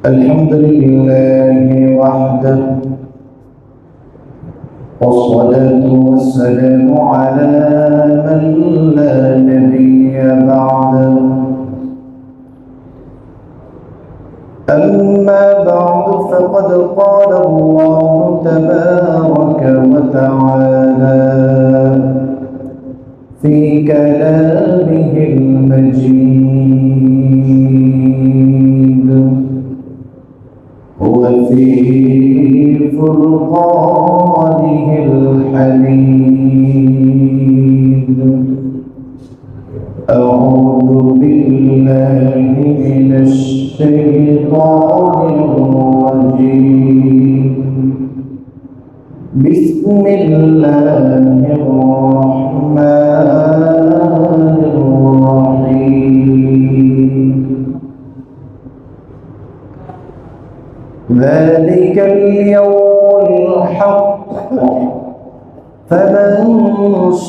الحمد لله وحده، والصلاة والسلام على من لا نبي بعده. أما بعد فقد قال الله تبارك وتعالى في كلامه المجيد وفي فرقانه الحميد. أعوذ بالله من الشيطان الرجيم. بسم الله الرحمن الرحيم. ذلك اليوم الحق، فمن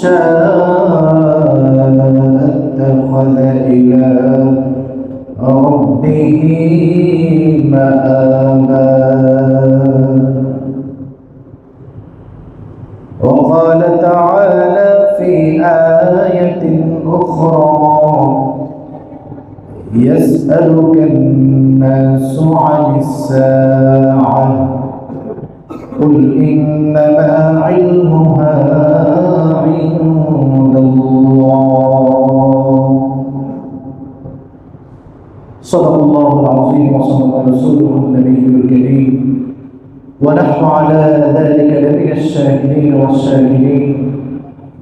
شاء اتخذ إلى ربه مآبا. وقال تعالى في آية أخرى: يسألك الناس عن الساعة قل إنما علمها عند الله. صدق الله العظيم وصدق رسوله النبي الكريم، ونحن على ذلك لمن الشاهدين والشاهدين،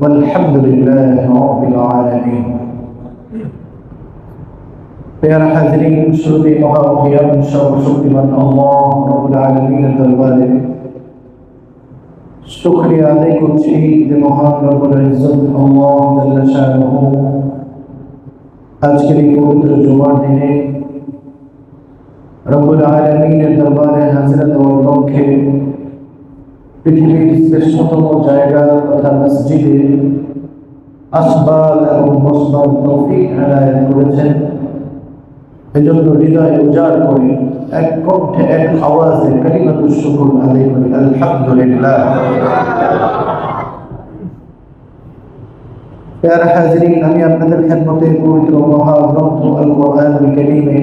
والحمد لله رب العالمين. প্যারা হাজরিন, শুরুতে মহামহিয়ান সর্বশক্তিমান আল্লাহ রব্বুল আলামিনের দরবারে শুকরিয়া আদায় করছি যে মহান রব্বুল ইজ্জত আল্লাহ জাল্লা শানুহু আজকের এই পবিত্র জুমার দিনে রব্বুল আলামিনের দরবারে হাজিরা দেওয়ার লক্ষ্যে পৃথিবীর শ্রেষ্ঠতম জায়গা তথা মসজিদে আসবাল এবং বসবার তৌফিক এনায়েত করেছেন। এজন্য হৃদয় উজাড় করে এক কণ্ঠে এক আওয়াজে কালিমাতুশ শুকর আদায় করি আলহামদুলিল্লাহ। প্যারা হাজরিন, আমি আপনাদের খেদমতে পবিত্র মহাগ্রন্থ আল কোরআনুল কারীমে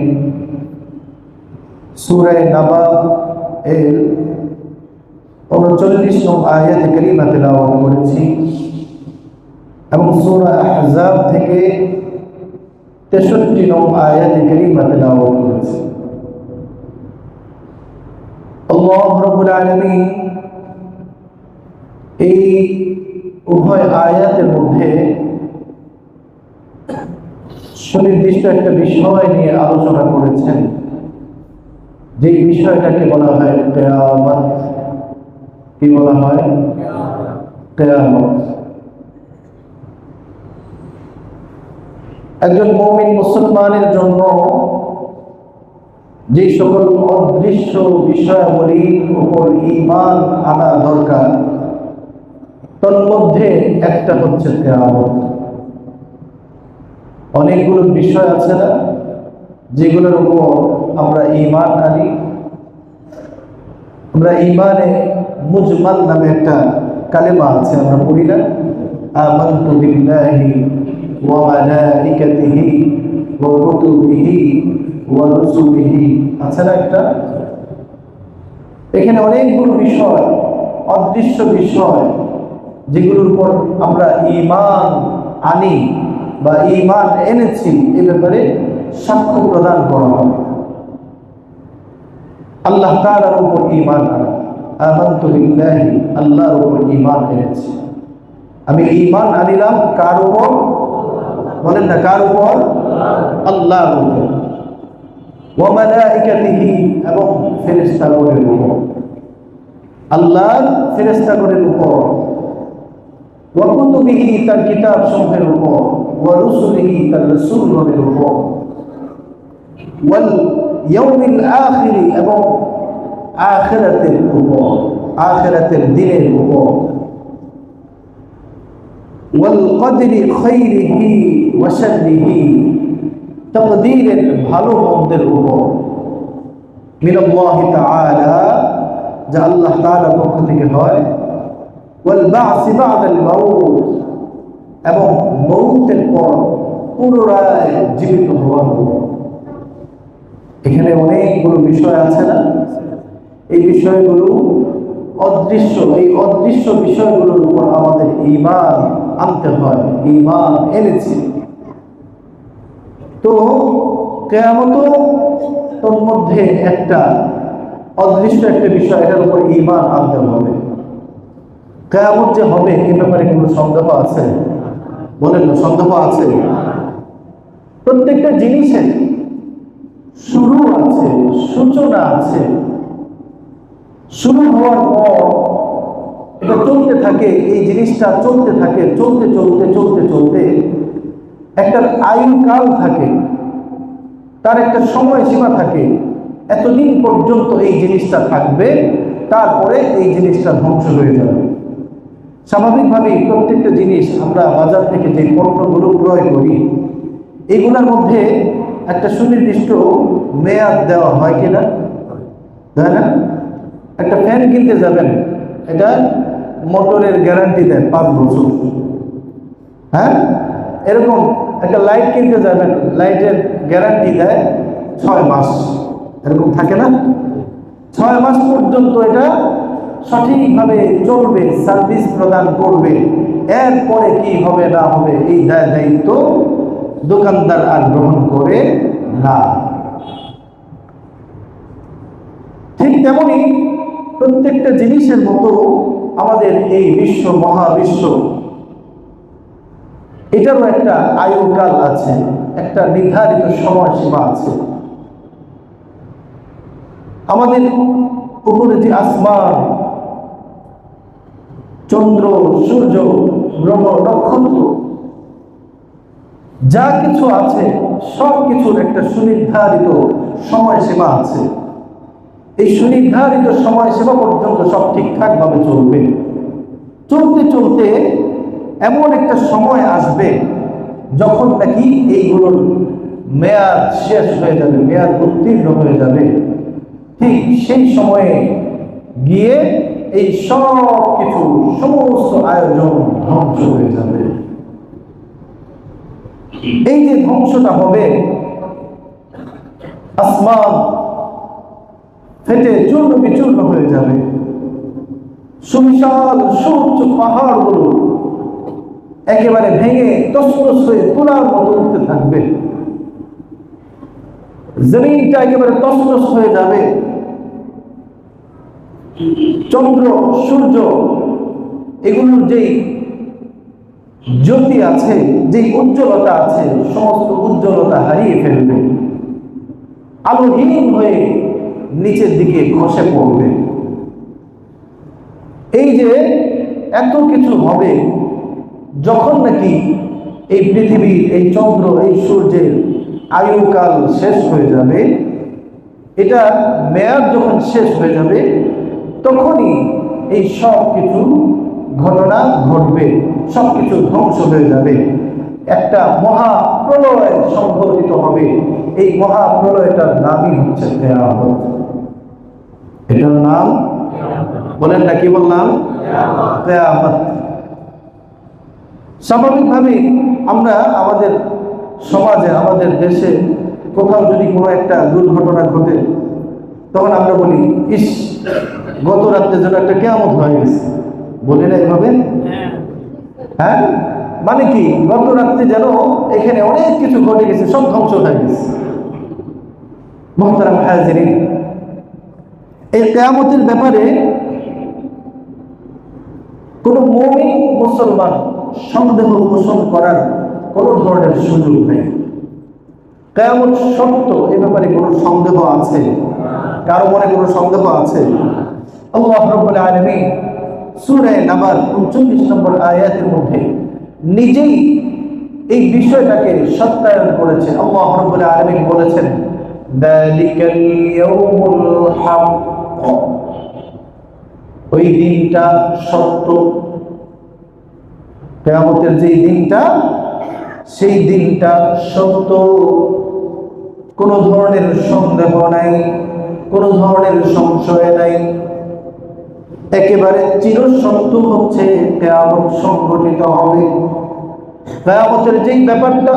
সূরা নাবা এর 39 নং আয়াতে কারিমা তেলাওয়াত করেছি এবং সূরা আহজাব থেকে 63 নং আয়াতে কারিমা তেলাওয়াত করেছি। আল্লাহ রাব্বুল আলামিন এই উভয় আয়াতের মধ্যে সুনির্দিষ্ট একটা বিষয় নিয়ে আলোচনা করেছেন, যে বিষয়টাকে বলা হয় কিয়ামত। কি বলা হয়? কিয়ামত। একজন মুমিন মুসলমানের জন্য যে সকল অদৃশ্য বিষয়াবলীর উপর ঈমান আনা দরকার, তার মধ্যে একটা হচ্ছে কিয়ামত। অনেকগুলো বিষয় আছে না, যেগুলোর উপর আমরা ঈমান আনি। আমরা ঈমানে মুজমাল নামে একটা কালেমা আছে, আমরা পড়ি না, আমানতু বিল্লাহি ওয়া মালাইকাতিহি ওয়া কুতুবিহি ওয়া রুসুলিহি, আছে না একটা? এখানে অনেকগুলো বিষয়, অদৃশ্য বিষয়, যেগুলোর উপর আমরা ঈমান আনি বা ঈমান এনেছি, এ ব্যাপারে সাক্ষ্য প্রদান করা হবে। আল্লাহ তাআলার উপর ঈমান আনা, আমানতু বিল্লাহি, আল্লাহর উপর ঈমান এনেছি। আমি ঈমান আনিলাম কার উপর? বলেন না, কার উপর? আল্লাহর উপর। ওয়া মালাইকাতিহি, এবং ফেরেশতাগণের উপর, আল্লাহর ফেরেশতাগণের উপর। ওয়া কুতুবিহি, তার কিতাব সমূহের উপর। ওয়া রুসুলিহি, তার রাসূলগণের উপর। ওয়াল ইয়াউমিল আখির, এবং আখিরাতের উপর, আখিরাতের দিনের উপর। ওয়াল কদরি খাইরিহি ওয়া শাররিহি, তাকদীরের ভালো মন্দের উপর, মিনাল্লাহি তাআলা, যা আল্লাহ তাআলার পক্ষ থেকে হয়, ওয়াল বা'সি বা'দাল মাউত, এবং মৌতের পর পুনরায় জীবিত হওয়ার উপর। এখানে অনেকগুলো বিষয় আছে না? এই বিষয়গুলো অদৃশ্য, এই অদৃশ্য বিষয়গুলোর উপর আমাদের ঈমান আনতে হয়। ঈমান এনেছি তো কিয়ামত তোর মধ্যে একটা অদৃশ্য একটা বিষয়, এটার উপর ঈমান আনতে হবে। কিয়ামত যে হবে এই ব্যাপারে কোনো সন্দেহ আছে? বলেন না, সন্দেহ আছে? প্রত্যেকটা জিনিসের শুরু আছে, সূচনা আছে। শুরু হওয়ার পর এটা চলতে থাকে, এই জিনিসটা চলতে থাকে, চলতে চলতে চলতে চলতে একটা আয়ুকাল থাকে, তার একটা সময়সীমা থাকে। এতদিন পর্যন্ত এই জিনিসটা থাকবে, তারপরে এই জিনিসটা ধ্বংস হয়ে যাবে। স্বাভাবিকভাবেই প্রত্যেকটা জিনিস আমরা বাজার থেকে যে পণ্যগুলো ক্রয় করি, এগুলোর মধ্যে একটা সুনির্দিষ্ট মেয়াদ দেওয়া হয় কিনা, তাই না? একটা ফ্যান কিনতে যাবেন, এটা মোটরের গ্যারান্টি দেয় 5 বছর। হ্যাঁ, এরকম একটা লাইট কিনতে যাবেন, লাইটের গ্যারান্টি দেয় 6 মাস। এরকম থাকে না? 6 মাস পর্যন্ত এটা সঠিকভাবে চলবে, সার্ভিস প্রদান করবে। এরপরে কি হবে না হবে এই দায়িত্ব দোকানদার আর গ্রহণ করে না। ঠিক তেমনি প্রত্যেকটা জিনিসের মতো আমাদের এই বিশ্ব, মহাবিশ্ব, এটারও একটা আয়ুকাল আছে, একটা নির্ধারিত সময়সীমা আছে। আমাদের উপরে যে আসমান, চন্দ্র, সূর্য, গ্রহ, নক্ষত্র, যা কিছু আছে সব কিছুর একটা সুনির্ধারিত সময়সীমা আছে। এই সুনির্ধারিত সময়সীমা পর্যন্ত সব ঠিকঠাক ভাবে চলবে। চলতে চলতে এমন একটা সময় আসবে যখন নাকি এইগুলোর মেয়াদ শেষ হয়ে যাবে, মেয়াদ উত্তীর্ণ হয়ে যাবে। ঠিক সেই সময়ে গিয়ে এই সব কিছু, সমস্ত আয়োজন ধ্বংস হয়ে যাবে। এই যে ধ্বংসটা হবে, আসমান ফেটে চূর্ণ বিচূর্ণ হয়ে যাবে, সুবিশাল সুউচ্চ পাহাড়গুলো একেবারে ভেঙে তছনছ হয়ে তুলার মতো উঠতে থাকবে, জমিনটা একেবারে তছনছ হয়ে যাবে। চন্দ্র, সূর্য, এগুলোর যেই জ্যোতি আছে, যেই উজ্জ্বলতা আছে, সমস্ত উজ্জ্বলতা হারিয়ে ফেলবে, আলোহীন হয়ে নিচের দিকে খসে পড়বে। এই যে এত কিছু হবে, যখন নাকি এই পৃথিবীর, এই চন্দ্র, এই সূর্যের আয়ুকাল শেষ হয়ে যাবে, এটা মেয়াদ যখন শেষ হয়ে যাবে, তখনই এই সব কিছু ঘটনা ঘটবে, সব কিছু ধ্বংস হয়ে যাবে। একটা মহা প্রলয় সংঘটিত হবে। এই মহা প্রলয়টার নামই হচ্ছে কিয়ামত। এটার নাম বলেন না, কি বললাম? কিয়ামত। স্বাভাবিকভাবেই আমরা আমাদের সমাজে, আমাদের দেশে কোথাও যদি কোনো একটা দুর্ঘটনা ঘটে, তখন আমরা বলি, ইস, গত রাত্রে যেন একটা কিয়ামত হয়ে গেছে। বলি না এভাবে? হ্যাঁ, মানে কি, গত রাত্রে যেন এখানে অনেক কিছু ঘটে গেছে, সব ধ্বংস হয়ে গেছে। মুহতারাম হাজিরিন, এই কিয়ামতের ব্যাপারে কোন মুমিন মুসলমান সন্দেহ পোষণ করার কোন ধরনের সুযোগ নেই। কিয়ামত সত্য, এ ব্যাপারে কোনো সন্দেহ আছে? কারো মনে কোনো সন্দেহ আছে? আল্লাহ রাব্বুল আলামিন সূরা নাবার 39 নম্বর আয়াতের মধ্যে নিজেই এই বিষয়টাকে সত্যায়ন করেছে। আল্লাহ রাব্বুল আলামিন বলেছেন, যালিকাল ইয়াউমুল হক, ওই দিনটা সত্য। কিয়ামতের যে দিনটা, সেই দিনটা সত্য। কোনো ধরনের সন্দেহ নাই, কোনো ধরনের সংশয় নাই। একেবারে চিরসত্য হচ্ছে কিয়ামত সংঘটিত হবে। কিয়ামতের যেই ব্যাপারটা,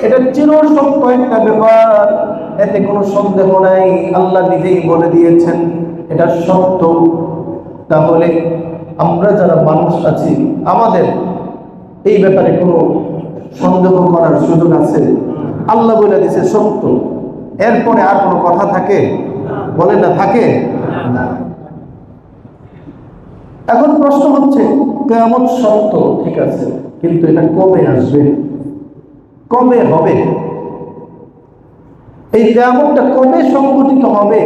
এটা চিরসত্য একটা ব্যাপার, এতে কোনো সন্দেহ নাই। আল্লাহ নিজেই বলে দিয়েছেন এটা সত্য। তাহলে আমরা যারা মানুষ আছি, আমাদের এই ব্যাপারে কোনো সন্দেহ করার সুযোগ আছে? আল্লাহ বলে দিয়েছে সত্য, এরপরে আর কোনো কথা থাকে? বলে না, থাকে না। এখন প্রশ্ন হচ্ছে, কিয়ামত সত্য, ঠিক আছে, কিন্তু এটা কবে আসবে, কবে হবে? এই কিয়ামতটা কবে সংঘটিত হবে,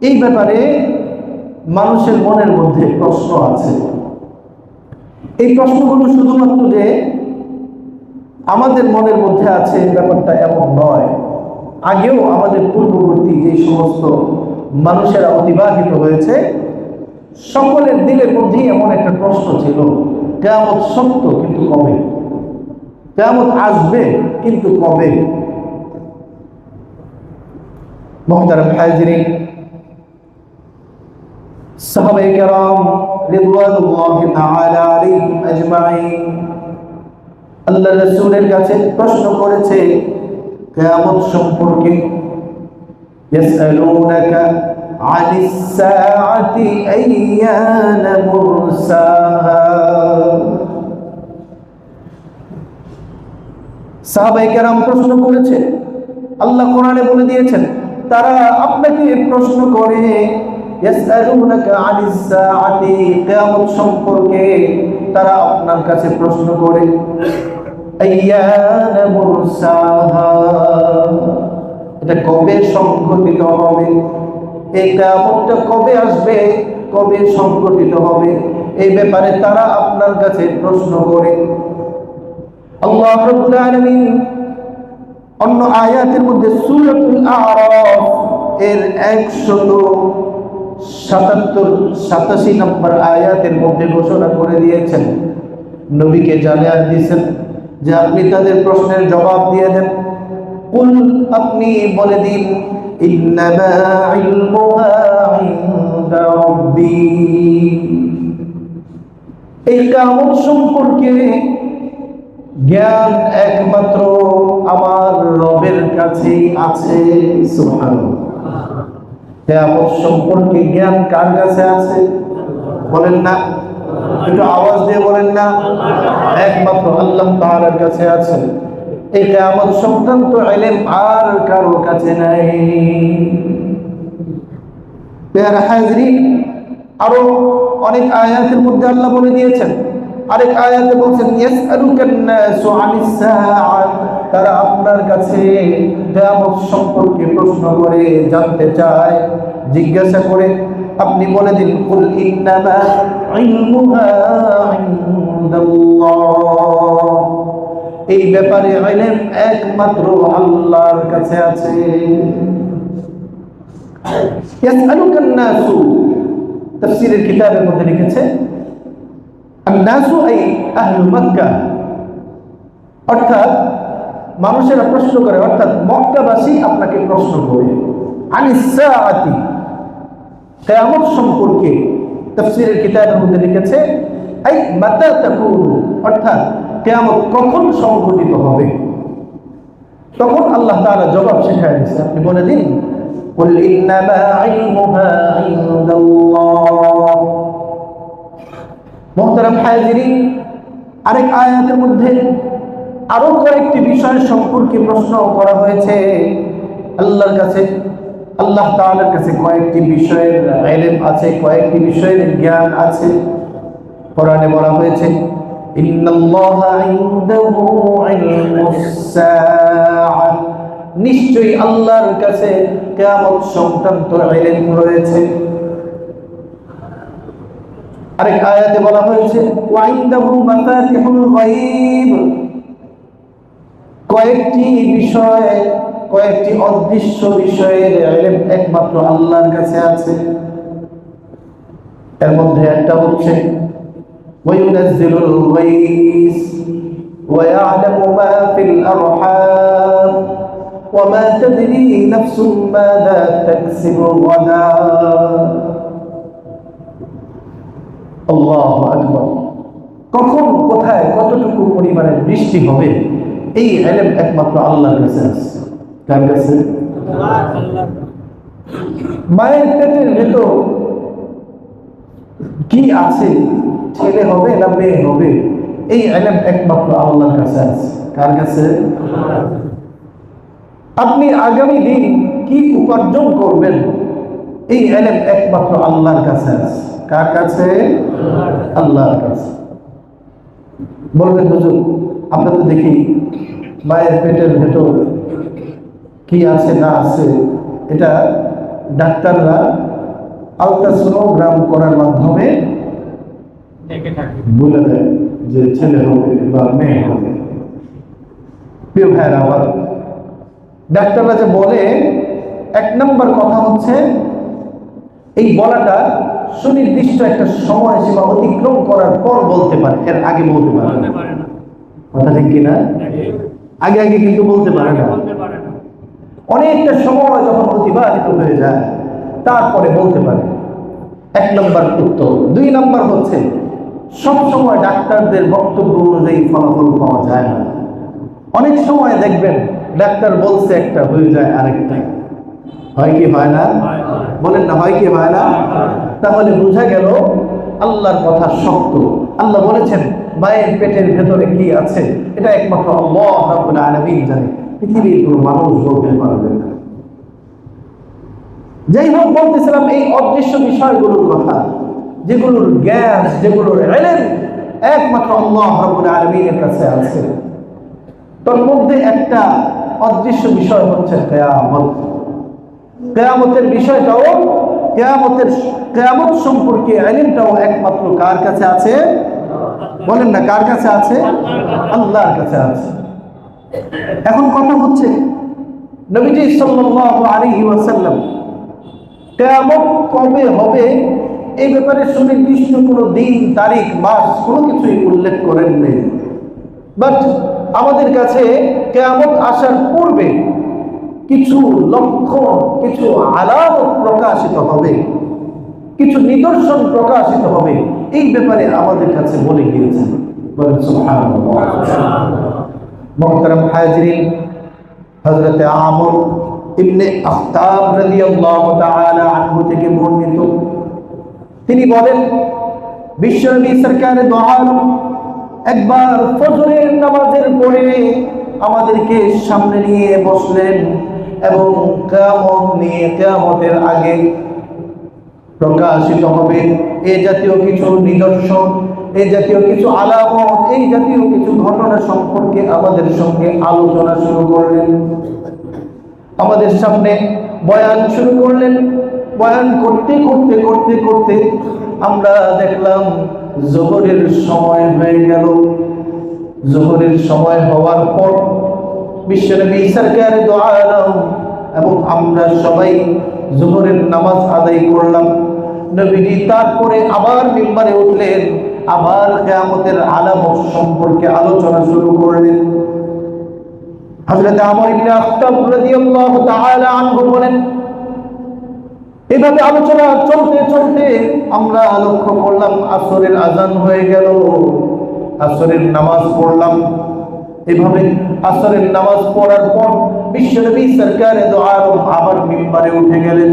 এই ব্যাপারে মানুষের মনের মধ্যে প্রশ্ন আছে। এই প্রশ্নগুলো শুধুমাত্র যে আমাদের মনের মধ্যে আছে ব্যাপারটা এমন নয়। আগেও আমাদের পূর্ববর্তী যে সমস্ত মানুষেরা অতিবাহিত হয়েছে, সকলের দিলের মধ্যেই এমন একটা প্রশ্ন ছিল, কিয়ামত সত্য কিন্তু কবে, কিয়ামত আসবে কিন্তু কবে। মুহতারাম হাজিরিন, সাহাবায়ে কেরাম রিদওয়ানুল্লাহি তাআলা আলাইহিম আজমাইন আল্লাহর রাসূলের কাছে প্রশ্ন করেছে কিয়ামত সম্পর্কে। ইয়াসআলুনাকা আনিস সাআতি আইয়ানা মুরসাহা। সাহাবায়ে কেরাম প্রশ্ন করেছে, আল্লাহ কোরআনে বলে দিয়েছেন তারা আপনাকে প্রশ্ন করে, ইয়াসআলুনাকা আনিস সাআতি, কিয়ামত সম্পর্কে তারা আপনার কাছে প্রশ্ন করে, আইয়ানা মুরসাহা, এটা কবে সংঘটিত হবে, এই কিয়ামতটা কবে আসবে, কবে সংঘটিত হবে, এই ব্যাপারে তারা আপনার কাছে প্রশ্ন করে। আল্লাহ রাব্বুল আলামিন অন্য আয়াতের মধ্যে সূরাতুল আ'রাফ এর 187 নম্বর আয়াতের মধ্যে ঘোষণা করে দিয়েছেন, নবীকে জানিয়ে দিয়েছেন যে আপনি তাদের প্রশ্নের জবাব দিয়ে দেন। কুল, আপনি বলে দিন, ইন্নামা ইলমুহা ইনদা রাব্বি, এই কিয়ামত সম্পর্কে জ্ঞান একমাত্র আমার রবের কাছেই আছে। সুবহানাল্লাহ। কিয়ামত সম্পর্কে জ্ঞান কার কাছে আছে? বলেন না, একটু আওয়াজ দিয়ে বলেন না। একমাত্র আল্লাহ তাআলার কাছে আছে। এই কিয়ামত সংক্রান্ত ইলম আর কারো কাছে নাই। প্রিয় হাজিরিন, আরো অনেক আয়াতের মধ্যে আল্লাহ বলে দিয়েছেন, আরেক আয়াতে বলছেন, ইয়াসআলুকান নাসু আনিস সাআ, তারা আপনার কাছে কিয়ামত সম্পর্কে প্রশ্ন করে, জানতে চায়, জিজ্ঞাসা করে। আপনি বলে দিন, কুল ইন্নামা ইলমুহা ইনদাল্লাহ, এই ব্যাপারে ইলম একমাত্র আল্লাহর কাছে আছে। ইয়াসআলুকান নাসু, তাফসীরের কিতাবের মধ্যে লিখেছে, আন-নাসু আই আহলু মক্কা, অর্থাৎ মানুষেরা প্রশ্ন করে, অর্থাৎ মক্কাবাসী আপনাকে প্রশ্ন করে। আনিস সাআতি, কিয়ামত সম্পর্কে তাফসীরের কিতাবের মধ্যে লিখেছে, আই মাতা তাকুনু, অর্থাৎ কিয়ামত কখন সংঘটিত হবে। তখন আল্লাহ তাআলা জবাব শিখায় দিয়েছে, আপনি বলে দিন, কুল ইন্নামা ইলমুহা ইনদাল্লাহ। মুহতারাম হাজিরিন, আরেক আয়াতের মধ্যে আরো কয়েকটি বিষয় সম্পর্কে প্রশ্ন করা হয়েছে আল্লাহর কাছে। আল্লাহ তাআলার কাছে কয়েকটি বিষয়ের ইলম আছে, কয়েকটি বিষয়ের জ্ঞান আছে। কোরআনে বলা হয়েছে, ইন্নাল্লাহা ইনদাহু ইলমুস সাআ, নিশ্চয়ই আল্লাহর কাছে কিয়ামত সংক্রান্ত ইলম রয়েছে। আরেক আয়াতে বলা হয়েছে, ওয়া ইনদাহু মাফাতিহুল গায়ব, কয়েকটি বিষয়, কয়েকটি অদৃশ্য বিষয়ের ইলম একমাত্র আল্লাহর কাছে আছে। এর মধ্যে একটা হচ্ছে, ওয়া ইউনাজ্জিলুল গায়স ওয়া ইয়া'লামু মা ফিল আরহাম وما تدري نفس ماذا تكسب غدا আল্লাহু আকবার। কখন কোথায় কতটুকু পরিমাণে বৃষ্টি হবে এই ইলম একমাত্র আল্লাহর কাছে আছে। কার কাছে? আল্লাহ। মায়ের পেটের ভেতর কি আছে, ছেলে হবে না মেয়ে হবে, এই ইলম একমাত্র আল্লাহর কাছে আছে। কার কাছে? আপনি আগামী দিন কি উপার্জন করবেন এই ইলম একমাত্র আল্লাহর কাছে আছে। কার কাছে? আল্লাহর কাছে। বলবেন হুজুর, আমরা তো দেখি মায়ের পেটের ভেতর কি আছে না আছে এটা ডাক্তাররা আলট্রাসোনোগ্রাম করার মাধ্যমে বলে দেয় যে ছেলে হবে বা মেয়ে হবে। প্রিয় ভাইয়েরা আমার, ডাক্তাররা যে বলে, এক নম্বর কথা হচ্ছে এই বলাটা সুনির্দিষ্ট একটা সময়সীমা অতিক্রম করার পর বলতে পারে, এর আগে বলতে পারে না। কথা ঠিক কিনা? আগে আগে কিন্তু বলতে পারে না। অনেকটা সময় যখন অতিবাহিত হয়ে যায় তারপরে বলতে পারে। এক নম্বর উত্তর। দুই নম্বর হচ্ছে সব সময় ডাক্তারদের বক্তব্য অনুযায়ী ফলাফল পাওয়া যায় না। অনেক সময় দেখবেন ডাক্তার বলছে একটা, হয়ে যায় আরেকটা। হয় কি হয় না? বলেন না, হয় কি হয় না? তাহলে বোঝা গেল আল্লাহর কথা সত্য। আল্লাহ বলেছেন মায়ের পেটের ভেতরে কি আছে এটা একমাত্র আল্লাহ রাব্বুল আলামিন জানে, পৃথিবীর কোনো মানুষ বলতে পারবে না। যাই হোক, বলতেছিলাম এই অদৃশ্য বিষয়গুলোর কথা, যেগুলোর জ্ঞান, যেগুলোর ইলম একমাত্র আল্লাহ রাব্বুল আলামিনের কাছে আছে। তার মধ্যে একটা অদৃশ্য বিষয় হচ্ছে কিয়ামত। কিয়ামতের বিষয়টাও, কিয়ামত সম্পর্কে ইলমটাও একমাত্র কার কাছে আছে? বলেন না, কার কাছে আছে? আল্লাহর কাছে আছে। এখন কথা হচ্ছে নবীজি সাল্লাল্লাহু আলাইহি ওয়াসাল্লাম কিয়ামত কবে হবে এই ব্যাপারে সুনির্দিষ্ট কোনো দিন, তারিখ, মাস কোনো কিছুই উল্লেখ করেন নাই। বাট আমাদের কাছে কিয়ামত আসার পূর্বে কিছু লক্ষণ, কিছু আলামত প্রকাশিত হবে, কিছু নিদর্শন প্রকাশিত হবে, এই ব্যাপারে আমাদের কাছে বলে গিয়েছেন। বলেন সুবহানাল্লাহ। মুহতারাম হাজিরিন, হযরত আমর ইবনে আখতাব রাদিয়াল্লাহু তাআলা আনহু থেকে বর্ণিত, তিনি বলেন বিশ্বনবী সরকার দো আলম একবার ফজরের নামাজের পরে আমাদেরকে সামনে নিয়ে বসলেন এবং কিয়ামত নিয়ে, কিয়ামতের আগে প্রকাশিত হবে এই জাতীয় কিছু নিদর্শন, এই জাতীয় কিছু আলামত, এই জাতীয় কিছু ঘটনা সম্পর্কে আমাদের সঙ্গে আলোচনা শুরু করলেন। আমাদের সামনে বয়ান শুরু করলেন। বয়ান করতে করতে করতে করতে আমরা দেখলাম যোহরের সময় হয়ে গেল। যোহরের সময় হওয়ার পর বিশ্বনবী সরকার দো আলম এবং আমরা সবাই যোহরের নামাজ আদায় করলাম। নবীজি তারপরে আবার মিম্বারে উঠলেন, আবার কিয়ামতের আলামত সম্পর্কে আলোচনা শুরু করলেন। হযরত আমর ইবনে আখতাব রাদিয়াল্লাহু তাআলা আনহু বলেন, এভাবে আলোচনা চলতে চলতে আমরা লক্ষ্য করলাম আসরের আজান হয়ে গেল। আসরের নামাজ পড়লাম। এভাবে আসরের নামাজ পড়ার পর বিশ্বনবী সরকার দো আলম আবার মিম্বারে উঠে গেলেন।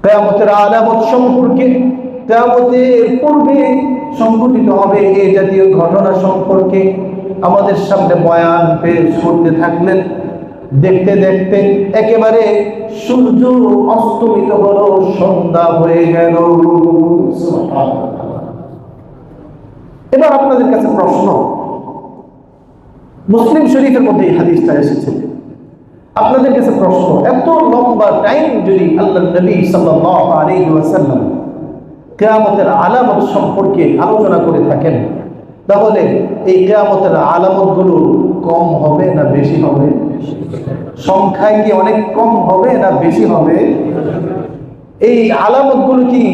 কিয়ামতের আলামত সম্পর্কে, কিয়ামতের পূর্বে সংঘটিত হবে এই জাতীয় ঘটনা সম্পর্কে আমাদের সামনে বয়ান পেশ করতে থাকলেন। দেখতে দেখতে একেবারে সূর্য অস্তমিত হলো, সন্ধ্যা হয়ে গেল। এবার আপনাদের কাছে প্রশ্ন, মুসলিম শরীফের মধ্যে এই হাদিসটা এসেছে। আপনাদের কাছে প্রশ্ন, এত লম্বা টাইম যদি আল্লাহর নবী সাল্লাল্লাহু আলাইহি ওয়াসাল্লাম কিয়ামতের আলামত সম্পর্কে আলোচনা করে থাকেন, তাহলে এই কিয়ামতের আলামতগুলো কম হবে না বেশি হবে? সংখ্যায় কি অনেক কম হবে না বেশি হবে? এই আলামতগুলো কি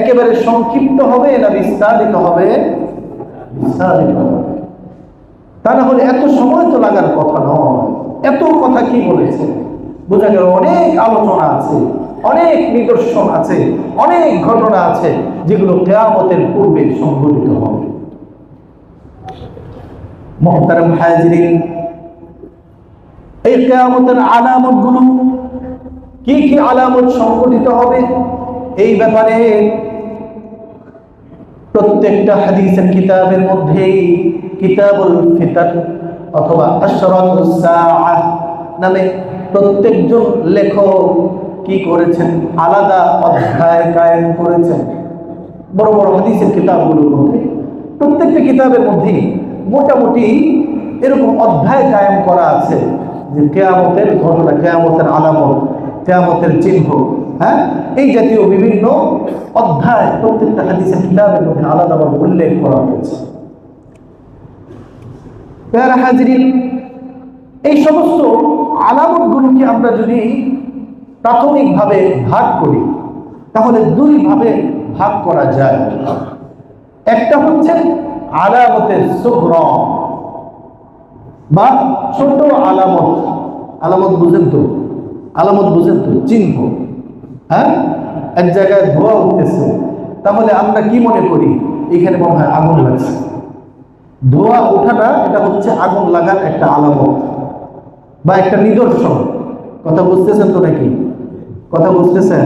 একেবারে সংক্ষিপ্ত হবে না বিস্তারিত হবে? বিস্তারিত হবে। তা না হলে এত সময় তো লাগার কথা নয়। এত কথা কি বলেছে? বোঝা গেল অনেক আলোচনা আছে, অনেক নিদর্শন আছে, অনেক ঘটনা আছে যেগুলো কিয়ামতের পূর্বে সংঘটিত হবে। মুহতারাম হাজিরিন, এই কিয়ামতের আলামত গুলো কি কি আলামত সংঘটিত হবে এই ব্যাপারে প্রত্যেকটা হাদিসের কিতাবের মধ্যেই কিতাবুল ফিতান অথবা আশরাতুস সাআহ নামে প্রত্যেকজন লেখক কি করেছেন, আলাদা অধ্যায় কায়েম করেছেন। বড় বড় হাদিসের কিতাবগুলোর মধ্যে প্রত্যেকটা কিতাবের মধ্যে মোটামুটি এরকম অধ্যায় কায়েম করা আছে যে কিয়ামতের ঘটনা, কিয়ামতের আলামত, কিয়ামতের চিহ্ন, হ্যাঁ, এই জাতীয় বিভিন্ন অধ্যায় প্রত্যেকটা হাদিসের কিতাবের মধ্যে আলাদাভাবে উল্লেখ করা হয়েছে। প্যারা হাজিরিন, এই সমস্ত আলামতগুলোকে আমরা যদি প্রাথমিকভাবে ভাগ করি তাহলে দুই ভাবে ভাগ করা যায়। একটা হচ্ছে আলামতের সুগরা বা ছোট আলামত। আলামত বুঝেন তো? আলামত বুঝেন তো? চিহ্ন। হ্যাঁ, এক জায়গায় ধোঁয়া উঠতেছে, তাহলে আমরা কি মনে করি? এখানে মনে হয় আগুন লাগছে। ধোঁয়া ওঠাটা এটা হচ্ছে আগুন লাগার একটা আলামত বা একটা নিদর্শন। কথা বুঝতেছেন তো নাকি? কথা বুঝতেছেন?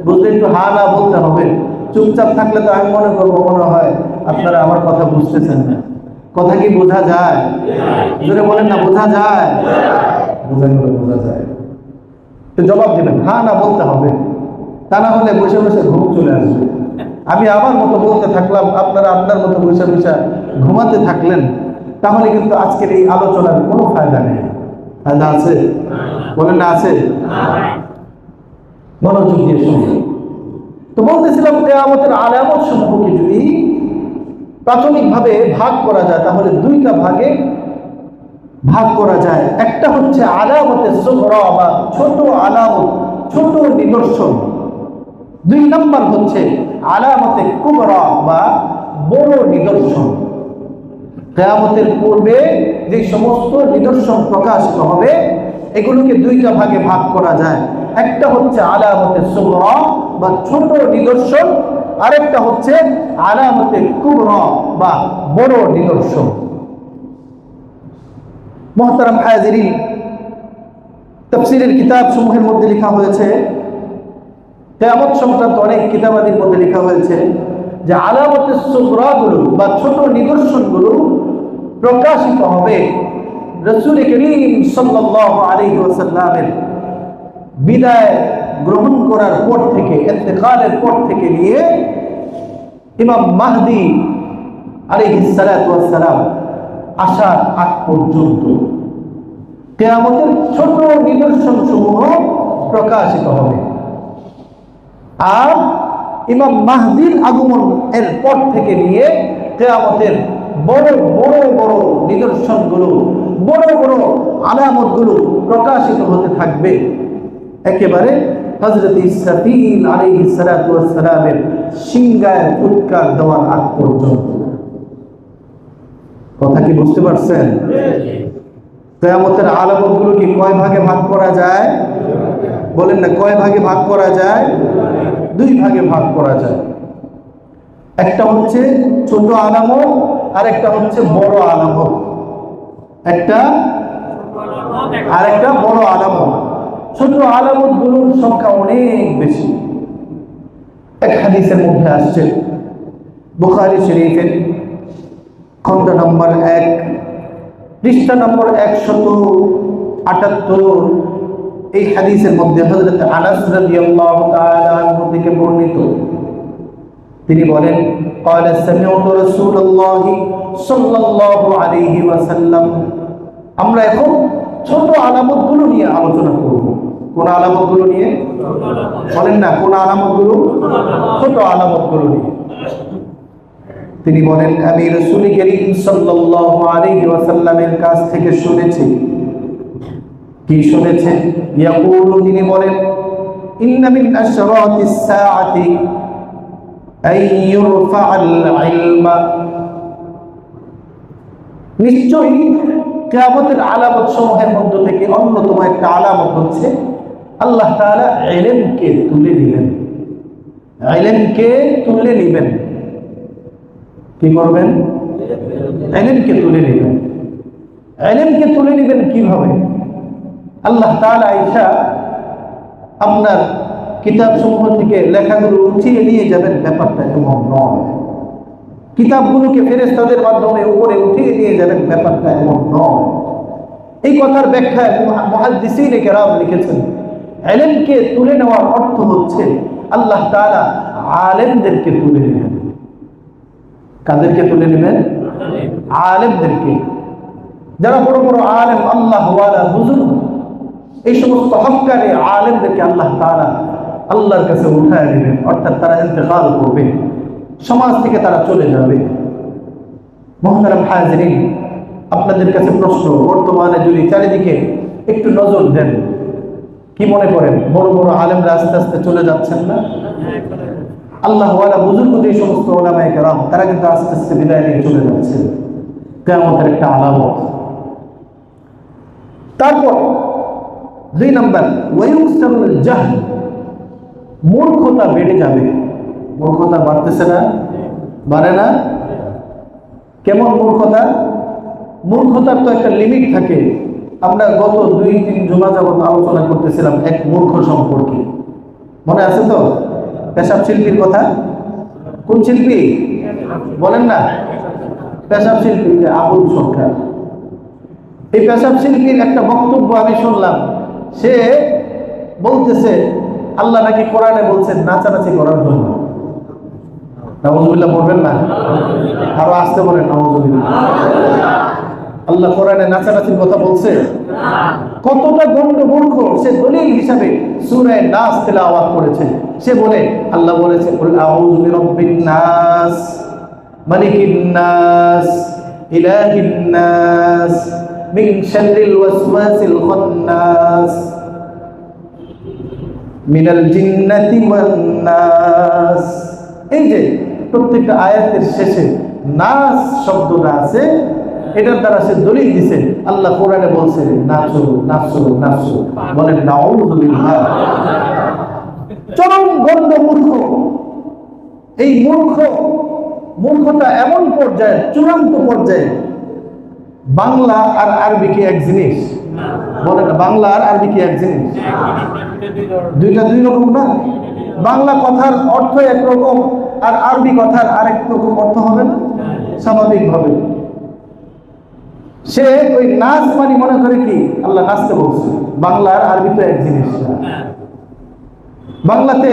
বুঝলে একটু হা না বলতে হবে। চুপচাপ থাকলে তো আমি মনে করবো মনে হয় আপনারা আমার কথা বুঝতেছেন না। কথা কি বোঝা যায়? জোরে বলেন না, বোঝা যায়? বোঝা যায়। তো জবাব দিবেন, হা না বলতে হবে, তা না হলে বসে বসে ঘুম চলে আসবে। আমি আমার মতো বলতে থাকলাম, আপনারা আপনার মতো বসে বসে ঘুমাতে থাকলেন, তাহলে কিন্তু আজকের এই আলোচনার কোনো ফায়দা নেই। ফায়দা আছে? বলেন না আছে? মনোযোগ দিয়ে শুনুন। তো বলতেছিলাম কিয়ামতের আলামত সমূহকে যদি প্রাথমিকভাবে ভাগ করা যায় তাহলে দুইটা ভাগে ভাগ করা যায়। একটা হচ্ছে আলামতের সুগরা বা ছোট আলামত, ছোট নিদর্শন। দুই নম্বর হচ্ছে আলামতে কুবরা বা বড় নিদর্শন। কিয়ামতের পূর্বে যে সমস্ত নিদর্শন প্রকাশিত হবে এগুলোকে দুইটা ভাগে ভাগ করা যায়। একটা হচ্ছে আলামতে সুগরা বা ছোট নিদর্শন, আরেকটা হচ্ছে আলামতে কুবরা বা বড় নিদর্শন। মুহতারাম হাজিরিন, তাফসীরের কিতাব সমূহের মধ্যে লেখা হয়েছে, কিয়ামত সংক্রান্ত অনেক কিতাবাদির মধ্যে লেখা হয়েছে যে আলামতে সুগরা গুলো বা ছোট নিদর্শনগুলো প্রকাশিত হবে রাসূল করিম সাল্লাল্লাহু আলাইহি ওয়াসাল্লামের বিদায় গ্রহণ করার পর থেকে, ইন্তেকালের পর থেকে নিয়ে ইমাম মাহদী আলাইহিস সালাতু ওয়াস সালাম আসার আগ পর্যন্ত কিয়ামতের ছোট নিদর্শন সমূহ প্রকাশিত হবে। আর ইমাম মাহদীর আগমন এর পর থেকে নিয়ে কিয়ামতের বড় বড় বড় নিদর্শনগুলো, বড় বড় আলামতগুলো প্রকাশিত হতে থাকবে একেবারে হযরত ইসরাফিল আলাইহিস সালাতু ওয়াস সালামের সিংহায় ফুৎকার দেওয়ার আগ পর্যন্ত। কথা কি বুঝতে পারছেন? কিয়ামতের আলামতগুলো কি কয় ভাগে ভাগ করা যায়? বলেন না, কয় ভাগে ভাগ করা যায়? দুই ভাগে ভাগ করা যায়। একটা হচ্ছে ছোট আলামত আর একটা হচ্ছে বড় আলামত। একটা আর একটা বড় আলামত। ছোট আলামত গুলোর সংখ্যা অনেক বেশি। এক হাদিসের মধ্যে আসছে, বুখারী শরীফের খণ্ড নম্বর 1 পৃষ্ঠা নম্বর 178, এই হাদিসের মধ্যে হযরত আনাস রাদিয়াল্লাহু তাআলা আনহু থেকে বর্ণিত, তিনি বলেন, قال سمعت رسول الله صلى الله عليه وسلم। আমরা এখন ছোট আলামতগুলো নিয়ে আলোচনা করব। কোন আলামতগুলো নিয়ে? বলেন না, কোন আলামতগুলো? ছোট আলামতগুলো নিয়ে। তিনি বলেন, আমি রাসূল করিম সাল্লাল্লাহু আলাইহি ওয়াসাল্লামের কাছ থেকে শুনেছি। কি শুনেছেন? ইয়াকুলু, তিনি বলেন, ইন্না মিন আশরাতিস সাআতি আই ইরফাআল ইলমা। নিশ্চয়ই কিয়ামতের আলামত সমূহের মধ্য থেকে অন্যতম একটা আলামত হচ্ছে আল্লাহ তাআলা ইলমকে তুলে নিবেন। ইলমকে তুলে নিবেন। কি করবেন? ইলমকে তুলে নিবেন। ইলমকে তুলে নিবেন কিভাবে? আল্লাহ তাআলা আয়েশা আপনার কিতাব সমূহ থেকে লেখাগুলো উঠিয়ে নিয়ে যাবেন, ব্যাপারটা এমন নয়। কিতাবগুলোকে ফেরেশতাদের মাধ্যমে উপরে উঠিয়ে নিয়ে যাবেন, ব্যাপারটা এমন নয়। এই কথার ব্যাখ্যায় মুহাদ্দিসিনে কেরাম লিখেছেন, ইলমকে তুলে নেওয়ার অর্থ হচ্ছে আল্লাহ তাআলা আলেমদেরকে তুলে নেবেন। কাদেরকে তুলে নেবেন? আলেমদেরকে। যারা বড় বড় আলেম, আল্লাহ ওয়ালা হুজুর, এই সমস্ত হক্কানি আলেমদেরকে আল্লাহ তাআলা আল্লাহর কাছে উঠায় নেবেন, অর্থাৎ তারা ইন্তেকাল করবে, সমাজ থেকে তারা চলে যাবে। মুহতারাম হাজিরিন, আপনাদের কাছে প্রশ্ন, বর্তমানে যদি চারিদিকে একটু নজর দেন, কি মনে করেন বড় বড় আলেমরা আস্তে আস্তে চলে যাচ্ছেন না? আল্লাহ ওয়ালা বুজুর্গ যে সমস্ত উলামায়ে কেরাম, তারা কিন্তু আস্তে আস্তে বিদায় নিয়ে চলে যাচ্ছে। কিয়ামতের একটা আলামত। তারপর 2 নাম্বার, ওয়ায়ুকসারুল জাহল, মূর্খতা বেড়ে যাবে। মূর্খতা বাড়তেছে না? বাড়ে না? কেমন মূর্খতা? মূর্খতার তো একটা লিমিট থাকে। আমরা গত 2-3 জুমা যাবত আলোচনা করতেছিলাম এক মূর্খ সম্পর্কে, মনে আছে তো? পেশাব শিল্পীর কথা। কোন শিল্পী বলেন না? পেশাব শিল্পী, যে আবুল সরকার। এই পেশাব শিল্পীর একটা বক্তব্য আমি শুনলাম। সে বলতেছে আল্লাহ নাকি কোরআনে বলছেন নাচানাচি করার জন্য। নাউজুবিল্লাহ পড়বেন না? আরো আসতে বলেন নাউজুবিল্লাহ। আল্লাহ কোরআনে নাচানাচির কথা বলছে? কতটা গণ্ড মূর্খ! সে দলিল হিসাবে সূরা নাস তেলাওয়াত করেছে। সে বলে আল্লাহ বলেছে কুল আউযু বিরাব্বিন নাস মালিকিন নাস ইলাহিন নাস মিন শাররিল ওয়াসওয়াসিল খান্নাস মিনাল জিন্নাতি ওয়ান নাস। এই যে প্রত্যেকটা আয়াতের শেষে নাস শব্দটা আছে, এটার দ্বারা সে দলিল দিছে আল্লাহ কোরআনে বলছে নাচো নাচো নাচো। বলেন নাউযুবিল্লাহ। চরম গণ্ড মূর্খ। এই মূর্খতা এমন পর্যায়ে, চূড়ান্ত পর্যায়ে। বাংলা আর আরবি কি এক জিনিস? বলেন না, বাংলা আর আরবি কি এক জিনিস? দুইটা দুই রকম না? বাংলা কথার অর্থ একরকম, আর আরবি কথার আরেক রকম অর্থ হবে না স্বাভাবিকভাবে। সে ওই নাচ মানে মনে করে কি আল্লাহ নাচতে বলছে। বাংলা আর আরবি তো এক জিনিস না। বাংলাতে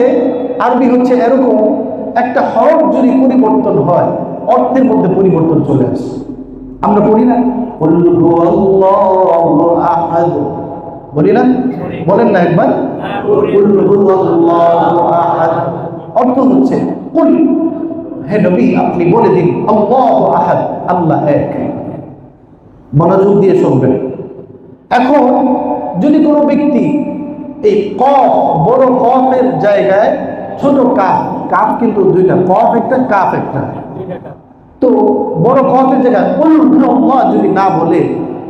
আরবি হচ্ছে এরকম, একটা হরফ যদি পরিবর্তন হয় অর্থের মধ্যে পরিবর্তন চলে আসে। আমরা পড়ি না কুল হুয়াল্লাহু আহাদ, বলি না? বলেন না একবার, কুল হুয়াল্লাহু আহাদ। অর্থ হচ্ছে কুল, হে নবী আপনি বলে দিন আল্লাহু আহাদ, আল্লাহ এক। মনোযোগ দিয়ে শুনবেন। এখন যদি কোনো ব্যক্তি এই কফ, বড় কফের জায়গায় ছোট কাফ, কাফ কিন্তু দুইটা, কফ একটা কাফ একটা, তো বড় কফের জায়গায় কুল হুয়াল্লাহ যদি না বলে,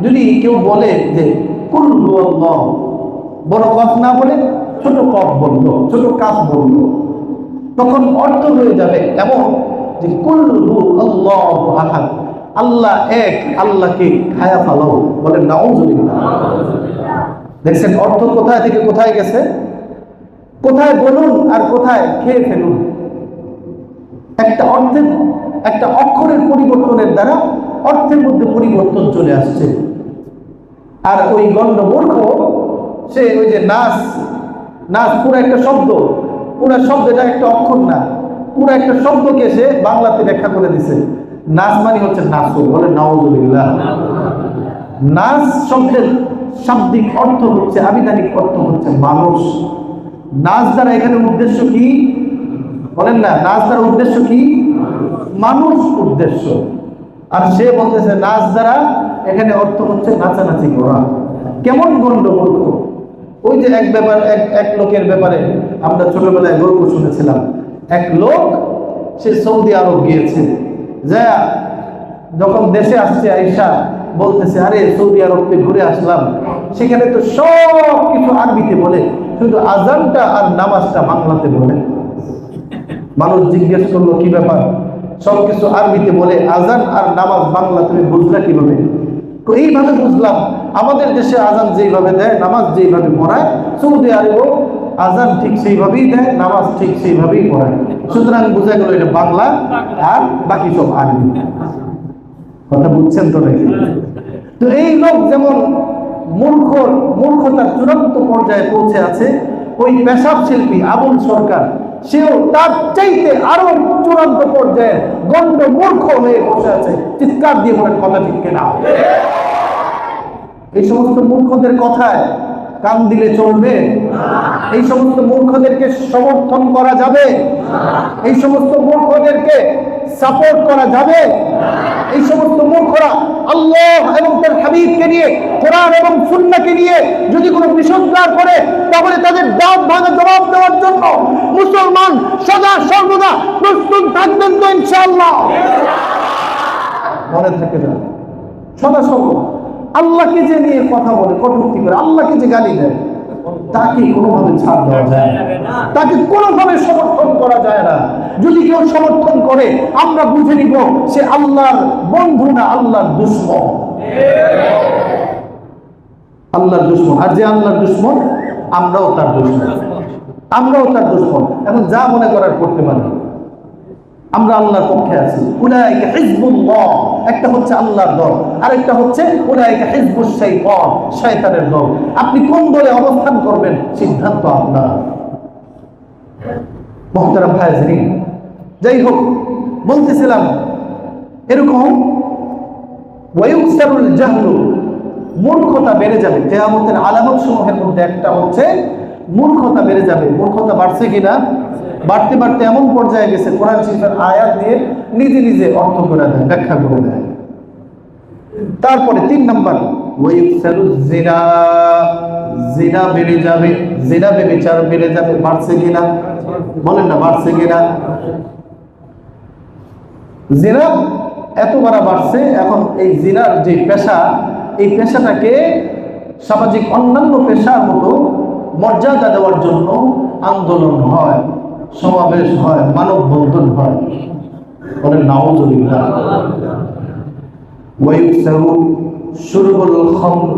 যদি কেউ বলে যে কুল হুয়াল্লাহ, বড় কফ না বলে ছোট কফ বললো, ছোট কাফ বললো, তখন অর্থ হয়ে যাবে এমন যে কুল হুয়াল্লাহু আহাদ, আল্লাহ এক, আল্লাহকে খায়া ফেলাও। বলেন নাউযুবিল্লাহ। দেখছেন অর্থ কোথায় থেকে কোথায় গেছে? কোথায় বলুন আর কোথায় খেয়ে ফেলুন। একটা অর্থের, একটা অক্ষরের পরিবর্তনের দ্বারা অর্থের মধ্যে পরিবর্তন চলে আসছে। আর ওই গণ্ড মূর্খ সে ওই যে নাচ, নাচ পুরো একটা শব্দ, পুরো শব্দটা একটা অক্ষর না, পুরো একটা শব্দকে সে বাংলাতে ব্যাখ্যা করে দিছে। নাচ মানে হচ্ছে নাচো। বলে নাউযুবিল্লাহ। নাচ শব্দের শাব্দিক অর্থ হচ্ছে, আবিধানিক অর্থ হচ্ছে মানুষ। নাচ দ্বারা এখানে উদ্দেশ্য কি? বলেন না, নাচ দ্বারা উদ্দেশ্য কি? মানুষ উদ্দেশ্য। আর সে বলতেছে নাচ দ্বারা এখানে অর্থ হচ্ছে নাচানাচি করা। কেমন গণ্ড মূর্খ! ওই যে এক লোকের ব্যাপারে আমরা ছোটবেলায় গল্প শুনেছিলাম। এক লোক সে সৌদি আরব গিয়েছে, যা যখন দেশে আসছে আইসা বলতেছে, আরে সৌদি আরবকে ঘুরে আসলাম, সেখানে তো সব কিছু আরবিতে বলে, শুধু আজানটা আর নামাজটা বাংলাতে বলে। মানুষ জিজ্ঞেস করলো, কি ব্যাপার, সবকিছু আরবিতে বলে, আজান আর নামাজ বাংলা, তুমি বুঝলা কিভাবে? তো এইভাবে বুঝলাম, আমাদের দেশে আজান যেইভাবে দেয়, নামাজ যেইভাবে পড়ায়, সৌদি আরবেও আজান ঠিক সেইভাবেই দেয়, নামাজ ঠিক সেইভাবেই পড়ায়। সুতরাং বোঝা গেল এটা বাংলা আর বাকি সব আরবি। কথা বুঝছেন তো নাকি? তো এই লোক যেমন মূর্খতার চূড়ান্ত পর্যায়ে পৌঁছে আছে, ওই পেশাব শিল্পী আবুল সরকার সেও তার চাইতে আরো চূড়ান্ত পর্যায়ে গণ্ড মূর্খ হয়ে বসে আছে। চিৎকার দিয়ে বলেন কথা ঠিক কিনা? এই সমস্ত মূর্খদের কথায় কান দিলে চলবে? এই সমস্ত মূর্খদেরকে সমর্থন করা যাবে? এই সমস্ত মূর্খদেরকে সাপোর্ট করা যাবে? এই সমস্ত মূর্খরা আল্লাহ এবং তার হাবিবকে নিয়ে, কোরআন এবং সুন্নাহকে নিয়ে যদি কোনো বিসংকার করে, তাহলে তাদের দাঁত ভাঙা জবাব দেওয়ার জন্য মুসলমান সদা সর্বদা প্রস্তুত থাকবেন তো ইনশাআল্লাহ? মনে থাকে না, সদা সর্বদা আল্লাহকে যে নিয়ে কথা বলে, কটূক্তি করে, আল্লাহকে যে গালি দেয়, তাকে কোনোভাবে ছাড় দেওয়া যায় না, তাকে কোনোভাবে সমর্থন করা যায় না। যদি কেউ সমর্থন করে, আমরা বুঝে নিব সে আল্লাহর বন্ধু না, আল্লাহর দুশমন। আল্লাহর দুশমন। আর যে আল্লাহর দুশমন, আমরাও তার দুশমন, আমরাও তার দুশমন। এখন যা মনে করার করতে পারি, আমরা আল্লাহর পক্ষে আছি। উলাইকা হিজবুল্লাহ, একটা হচ্ছে আল্লাহর দল, আরেকটা হচ্ছে উলাইকা হিজবুশ শাইতান, শয়তানের দল। আপনি কোন দলে অবস্থান করবেন, সিদ্ধান্ত আপনার। মুহতারাম হাজিরিন, যাই হোক, বলতেছিলাম এরকম ওয়ায়ুকসারুল জাহলু, মূর্খতা বেড়ে যাবে। কিয়ামতের আলামত সমূহের মধ্যে একটা হচ্ছে মূর্খতা বেড়ে যাবে। মূর্খতা বাড়ছে কিনা? বাড়তে বাড়তে এমন পর্যায়ে গেছে, কোরআন শরীফের আয়াত দিয়ে নিজে নিজে অর্থ করে দেয়, ব্যাখ্যা করে দেয়। তারপরে 3 নাম্বার, ওয়ায়ুকসারুজ জিনা, জিনা বেড়ে যাবে, জিনা ব্যভিচার বেড়ে যাবে। বাড়ছে কিনা? বলেন না, বাড়ছে কিনা? জিনা এতবার বাড়ছে, এখন এই জিনার যে পেশা, এই পেশাটাকে সামাজিক অন্যান্য পেশার মতো মর্যাদা দেওয়ার জন্য আন্দোলন হয়, সমাবেশ হয়, মানববন্ধন হয়। বলেন নাউযুবিল্লাহ। ওয়ায়ুকসারু শুরবুল খামর,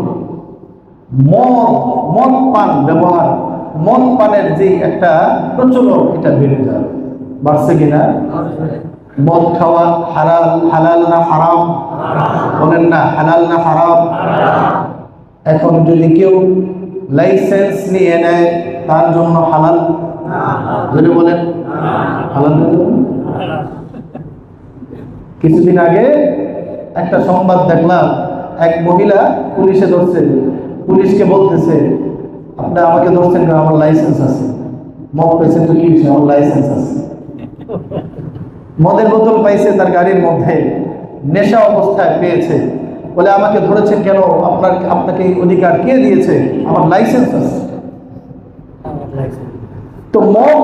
মদ পান ব্যবহার, মদ পানের যে একটা প্রচলন, এটা বেড়ে যায়। বাড়ছে কিনা? মদ খাওয়া হালাল, হালাল না হারাম? বলেন না, হালাল না হারাম? এখন যদি কেউ লাইসেন্স নিয়ে নেয়, তার জন্য হালাল? যদি বলেন হালাল। কিছুদিন আগে একটা সংবাদ দেখলাম, এক মহিলা পুলিশে ধরছে, পুলিশকে বলতেছে, আপনি আমাকে ধরছেন কারণ আমার লাইসেন্স আছে। মদ পেয়েছেন তো কি হয়েছে, আমার লাইসেন্স আছে। মদের বোতল পাইছে তার গাড়ির মধ্যে, নেশা অবস্থায় পেয়েছে, বলে আমাকে ধরেছেন কেন, আপনাকে এই অধিকার কে দিয়েছে, আমার লাইসেন্স আছে। তো মদ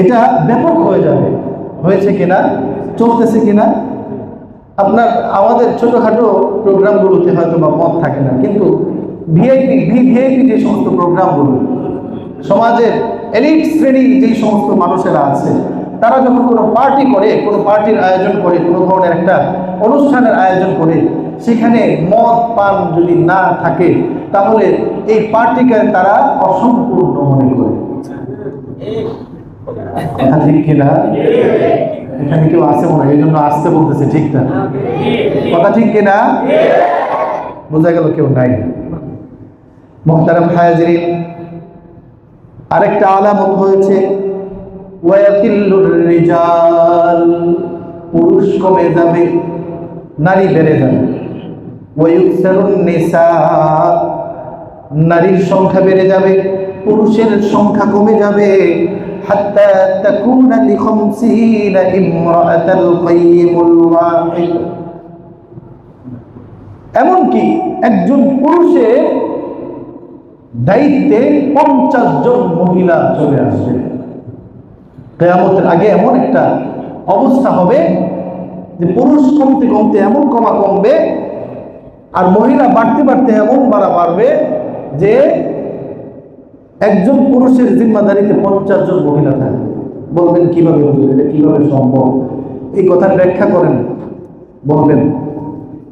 এটা ব্যাপক হয়ে যাবে। হয়েছে কিনা? চলতেছে কিনা? আপনার আমাদের ছোটখাটো প্রোগ্রামগুলোতে হয়তো বা মদ থাকে না, কিন্তু ভিআইপি যে সমস্ত প্রোগ্রামগুলো, সমাজের এলিট শ্রেণীর যে সমস্ত মানুষেরা আছে, তারা যখন কোনো পার্টি করে, কোনো পার্টির আয়োজন করে, কোনো ধরনের একটা অনুষ্ঠানের আয়োজন করে, সেখানে মদ পান যদি না থাকে, তাহলে এই পার্টিকে তারা অসম্পূর্ণ মনে করে। কথা ঠিক কিনা? এখানে কেউ আসে মনে হয়, এই জন্য আসতে বলতেছে, ঠিক না? কথা ঠিক কিনা? বোঝা গেল কেউ নাই। মুহতারাম হাজিরিন, আরেকটা আলামত হয়েছে, ওয়ায়াকিল্লুর রিজাল, পুরুষ কমে যাবে, নারী বেড়ে যাবে। ওয়ায়ুকসারুন নিসা, নারীর সংখ্যা বেড়ে যাবে, পুরুষের সংখ্যা কমে যাবে। হাত্তা তাকুনা লি50 ইমরাআতাল কাইয়িমুল ওয়াহিদ, এমনকি একজন পুরুষের দায়িত্বে 50 জন মহিলা চলে আসবে। কিয়ামতের আগে এমন একটা অবস্থা হবে, যে পুরুষ কমতে কমতে এমন কমবে, আর মহিলা বাড়তে বাড়তে এমন বাড়বে যে একজন পুরুষের জিম্মাদারিতে 50 জন মহিলা থাকবে। বলবেন কিভাবে হুজুর, এটা কিভাবে সম্ভব? এই কথার ব্যাখ্যা করেন। বলবেন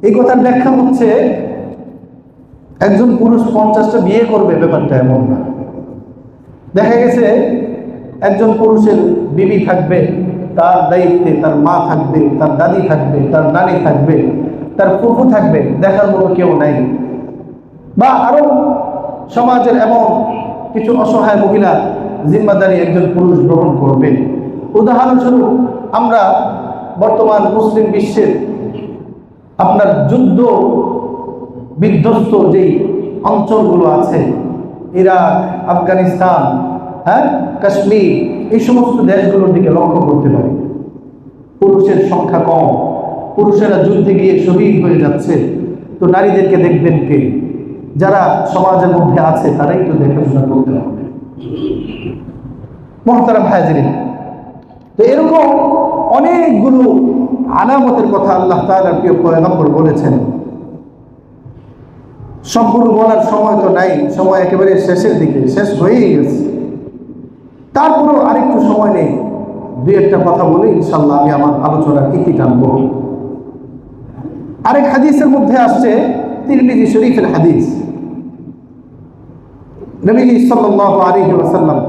এই কথার ব্যাখ্যা হচ্ছে, একজন পুরুষ 50টা বিয়ে করবে ব্যাপারটা এমন না। দেখা গেছে একজন পুরুষের বিবি থাকবে, তার দায়িত্বে তার মা থাকবে, তার দাদি থাকবে, তার নানি থাকবে, তার ফুফু থাকবে, দেখার মতো কেউ নাই। বা আরো সমাজের এমন কিছু অসহায় মহিলা জিম্মাদারি একজন পুরুষ গ্রহণ করবে। উদাহরণস্বরূপ আমরা বর্তমান মুসলিম বিশ্বের আপনার যুদ্ধ বিধ্বস্ত যেই অঞ্চলগুলো আছে, ইরাক, আফগানিস্তান, কাশ্মীর, এই সমস্ত দেশগুলোর দিকে লক্ষ্য করতে পারি। পুরুষের সংখ্যা কম, পুরুষেরা যুদ্ধে গিয়ে শহীদ হয়ে যাচ্ছে, তো নারীদেরকে দেখবেন কে? যারা সমাজের মধ্যে আছে তারাই তো দেখাশোনা করতে হবে। মুহতারাম হাজিরিন, তো এরকম অনেকগুলো আলামতের কথা আল্লাহ তাআলার প্রিয় পয়গম্বর বলেছেন। সবগুলো বলার সময় তো নাই, সময় একেবারে শেষের দিকে, শেষ হয়েই গেছে। তারপরেও আরেকটু সময় নেই, দুই একটা কথা বলে ইনশাআল্লাহ আমি আমার আলোচনার ইতি টানবো। আরেক হাদিসের মধ্যে আসছে, তিরমিজি শরীফের হাদিস, নবীজি সাল্লাল্লাহু আলাইহি ওয়াসাল্লাম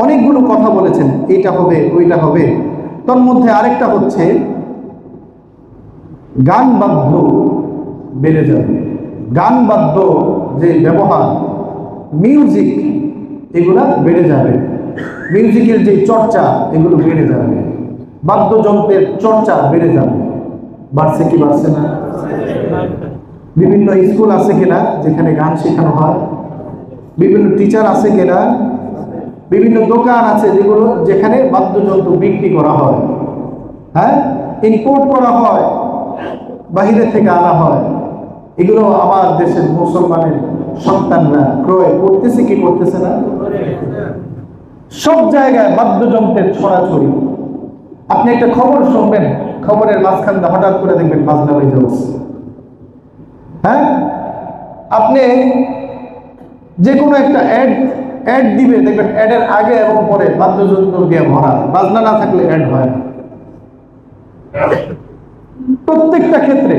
অনেকগুলো কথা বলেছেন, এইটা হবে ওইটা হবে। তার মধ্যে আরেকটা হচ্ছে গান বাদ্য বেড়ে যাবে। গান বাদ্য যে ব্যবহার, মিউজিক, এগুলা বেড়ে যাবে। মিউজিকের যে চর্চা, এগুলো বেড়ে যাবে। বাদ্যযন্ত্রের চর্চা বেড়ে যাবে। বাড়ছে কি বাড়ছে না? বিভিন্ন স্কুল আছে কিনা যেখানে গান শেখানো হয়? বিভিন্ন টিচার আছে কিনা? বিভিন্ন দোকান আছে যেখানে বাদ্যযন্ত্র বিক্রি করা হয়, ইম্পোর্ট করা হয়, বাহিরে থেকে আনা হয়। এগুলো আমার দেশের মুসলমানের সন্তানরা ক্রয় করতেছে কি করতেছে না? সব জায়গায় বাদ্যযন্ত্রের ছড়াছড়ি। আপনি একটা খবর শুনবেন, খবরের মাঝখান দিয়ে হঠাৎ করে দেখবেন বাজনা বেজে উঠছে। আপনি যে কোনো একটা অ্যাড দিবে, দেখবেন অ্যাডের আগে এবং পরে বাদ্যযন্ত্র দিয়ে ভরা। বাজনা না থাকলে অ্যাড হয় না। প্রত্যেকটা ক্ষেত্রে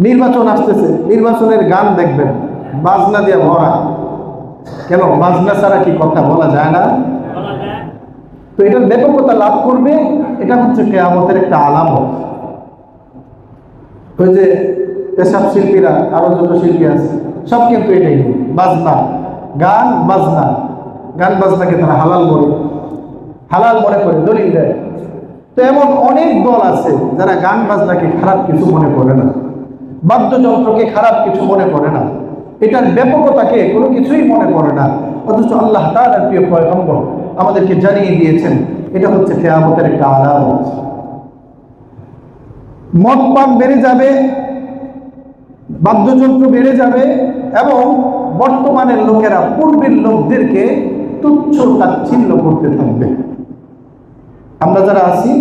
নির্বাচন আসতেছে, নির্বাচনের গান দেখবেন বাজনা দিয়ে ভরা। কেন? বাজনা ছাড়া কি কথা বলা যায় না? তো এটার ব্যাপকতা লাভ করবে, এটা হচ্ছে কিয়ামতের একটা আলামত। ওই যে পেশাব শিল্পীরা, আরো যত শিল্পী আছে, সব কিন্তু এটাই বাজনা, গান বাজনা। গান বাজনাকে তারা হালাল মনে করে দলিল দেয়। তো এমন অনেক দল আছে যারা গান বাজনাকে খারাপ কিছু মনে করে না, বাদ্যযন্ত্রকে খারাপ কিছু মনে করে না, এটার ব্যাপকতাকে কোনো কিছুই মনে করে না। অথচ আল্লাহ তাআলার প্রিয় পয়গম্বর আমাদেরকে জানিয়ে দিয়েছেন এটা হচ্ছে কিয়ামতের একটা আলামত। মদ পান বেড়ে যাবে, বাদ্যযন্ত্র বেড়ে যাবে, এবং বর্তমানের লোকেরা পূর্বের লোকদেরকে তুচ্ছ তাচ্ছিল্য করতে থাকবে। আমরা যারা আছি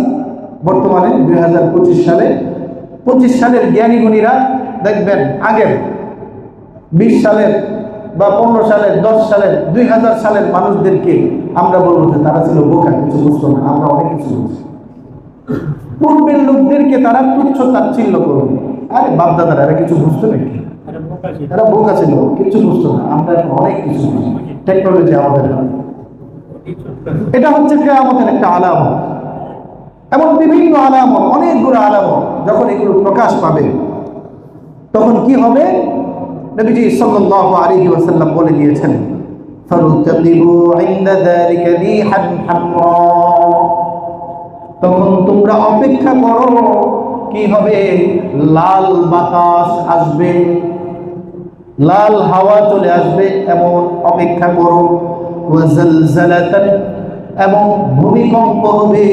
বর্তমানে 2025 সালে, 25 সালের জ্ঞানী গুণীরা দেখবেন আগের 20 সালের বা 15 সালের, 10 সালের, 2000 সালের মানুষদেরকে আমরা বলবো যে তারা ছিল বোকা, কিছু বুঝতো না। আমরা অনেক কিছু বুঝি। পূর্বের লোকদেরকে তারা তুচ্ছ তাচ্ছিল্য করবে। আরে বাপদাদারা এরা কিছু বুঝতো নাকি? এরা বোকা ছিল, কিছু বুঝতো না। আমরা অনেক কিছু বুঝি, টেকনোলজি আমাদের হাতে। এটা হচ্ছে কিয়ামতের একটা আলামত। এমন বিভিন্ন আলামত, অনেকগুলো আলামত যখন এগুলো প্রকাশ পাবে তখন কি হবে? নবীজি সাল্লাল্লাহু আলাইহি ওয়াসাল্লাম বলে দিয়েছেন, ফারতাকিবু ইনদা যালিকা রিহান হামরা। তখন তোমরা অপেক্ষা করো, কি হবে? লাল বাতাস আসবে, লাল হাওয়া চলে আসবে, এমন অপেক্ষা করো। ওয়া জালজালাতান, এবং ভূমিকম্প হবে,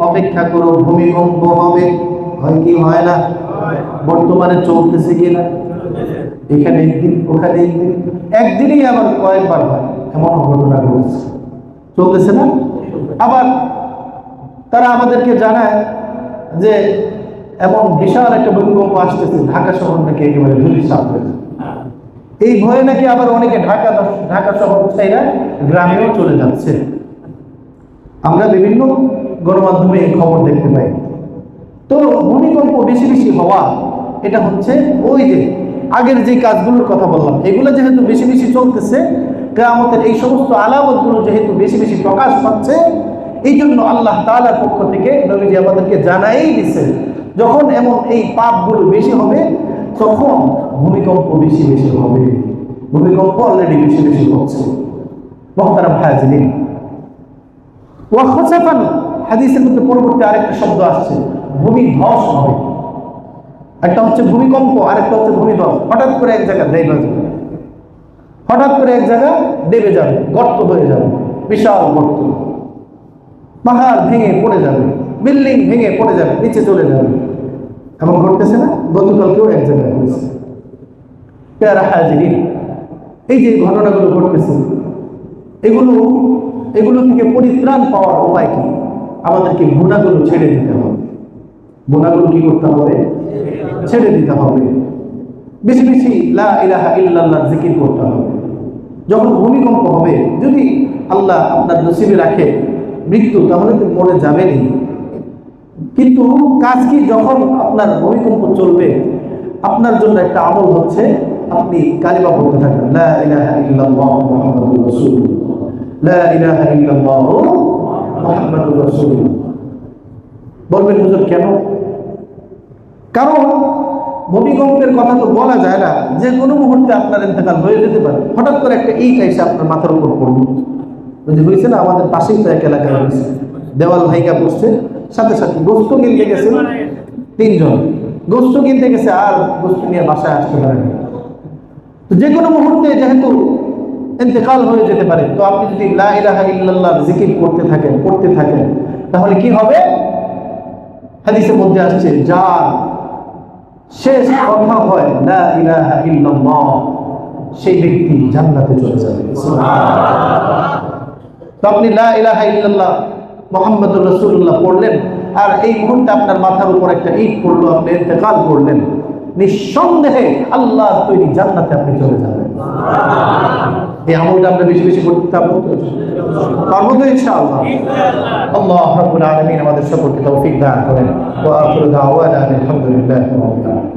অপেক্ষা করো, ভূমিকম্প হবে। হয় কি হয় না? বর্তমানে চলতেছে কিনা? এখানে একদিন, ওখানে একদিন, একদিনই আবার কয়েকবার হয়, এমন ঘটনা ঘটছে, চলতেছে না? আবার তারা আমাদেরকে জানায় যে এমন বিশাল একটা ভূমিকম্প আসতেছে, ঢাকা শহর নাকি একেবারে ধূলিসাৎ হয়ে যাবে। এই ভয়ে নাকি আবার অনেকে ঢাকা শহর ছাইরা গ্রামেও চলে যাচ্ছে। আমরা বিভিন্ন গণমাধ্যমে এই খবর দেখতে পাই। তো ভূমিকম্প বেশি বেশি হওয়া, এটা হচ্ছে ওই যে আগের যে কাজগুলোর কথা বললাম, এগুলো যেহেতু বেশি বেশি চলতেছে, কিয়ামতের এই সমস্ত আলামতগুলো যেহেতু বেশি বেশি প্রকাশ পাচ্ছে, এই জন্য আল্লাহ তাআলার পক্ষ থেকে নবীজি আমাদেরকে জানাই দিছে, যখন এমন এই পাপগুলো বেশি হবে তখন ভূমিকম্প বেশি বেশি হবে। ভূমিকম্প অলরেডি বেশি বেশি হচ্ছে। মুহতারাম হাজিরিন, ওয়া খাসাফান, হাদিসের মধ্যে পরবর্তী আরেকটা শব্দ আসছে, ভূমি ধস হবে। একটা হচ্ছে ভূমিকম্প, আরেকটা হচ্ছে ভূমিধস। হঠাৎ করে এক জায়গায় দেবে যাবে, হঠাৎ করে এক জায়গা দেবে যাবে, গর্ত হয়ে যাবে, বিশাল গর্ত, পাহাড় ভেঙে পড়ে যাবে, বিল্ডিং ভেঙে পড়ে যাবে, নিচে চলে যাবে। এমন ঘটতেছে না? গতকালকেও এক জায়গায় হয়েছে। প্যারা হাজিরিন, এই যে ঘটনাগুলো ঘটতেছে, এগুলো থেকে পরিত্রাণ পাওয়ার উপায় কি? আমাদেরকে গুনাহগুলো ছেড়ে দিতে হবে। গুনাহগুলো কি করতে হবে? ছেড়ে দিতে হবে। বেশি বেশি লা ইলাহা ইল্লাল্লাহ জিকির করতে হবে। যখন ভূমিকম্প হবে, যদি আল্লাহ আপনার নসিবে রাখে মৃত্যু, তাহলে তো মরে যাবেনই। কিন্তু কাজ কি, যখন আপনার ভূমিকম্প চলবে, আপনার জন্য একটা আমল হচ্ছে আপনি কালিমা পড়তে থাকবেন, লা ইলাহা ইল্লাল্লাহ মুহাম্মাদুর রাসূলুল্লাহ, লা ইলাহা ইল্লাল্লাহ মুহাম্মাদুর রাসূলুল্লাহ। বলবেন হুজুর কেন? কারণ ভূমিকম্পের কথা তো বলা যায় না, যে কোনো মুহূর্তে আপনার ইন্তেকাল হয়ে যেতে পারে। হঠাৎ করে একটা ইট এসে আপনার মাথার উপর পড়লো, যে হয়েছে না আমাদের পাশেই তো এক এলাকায় হয়েছে, দেওয়াল ভাইকা পড়ছে, সাথে সাথে গোস্ত কিনতে গেছে, 3 জন গোস্ত কিনতে গেছে, আর গোস্ত নিয়ে বাসায় আসতে পারে না। তো যে কোনো মুহূর্তে যেহেতু ইন্তেকাল হয়ে যেতে পারে, তো আপনি যদি লা ইলাহা ইল্লাল্লাহ জিকির করতে থাকেন, তাহলে কি হবে? হাদিসের মধ্যে আসছে, যার শেষ কথা হয় লা ইলাহা ইল্লাল্লাহ, সেই ব্যক্তি জান্নাতে চলে যাবে। তো আপনি লা ইলাহা ইল্লাল্লাহ মুহাম্মাদুর রাসূলুল্লাহ পড়লেন, আর এই মুহূর্তে আপনার মাথার উপর একটা ইট পড়লো, আপনি ইন্তেকাল করলেন, নিঃসন্দেহে আল্লাহর তৈরি জান্নাতে আপনি চলে যাবেন। এই আমলটা আমরা বেশি বেশি করতে পারবো তো ইনশাআল্লাহ। আল্লাহ রাব্বুল আলামিন আমাদের সকলকে তৌফিক দান করেন। ওয়া আখিরু দাওয়ানা আলহামদুলিল্লাহি রাব্বিল আলামিন।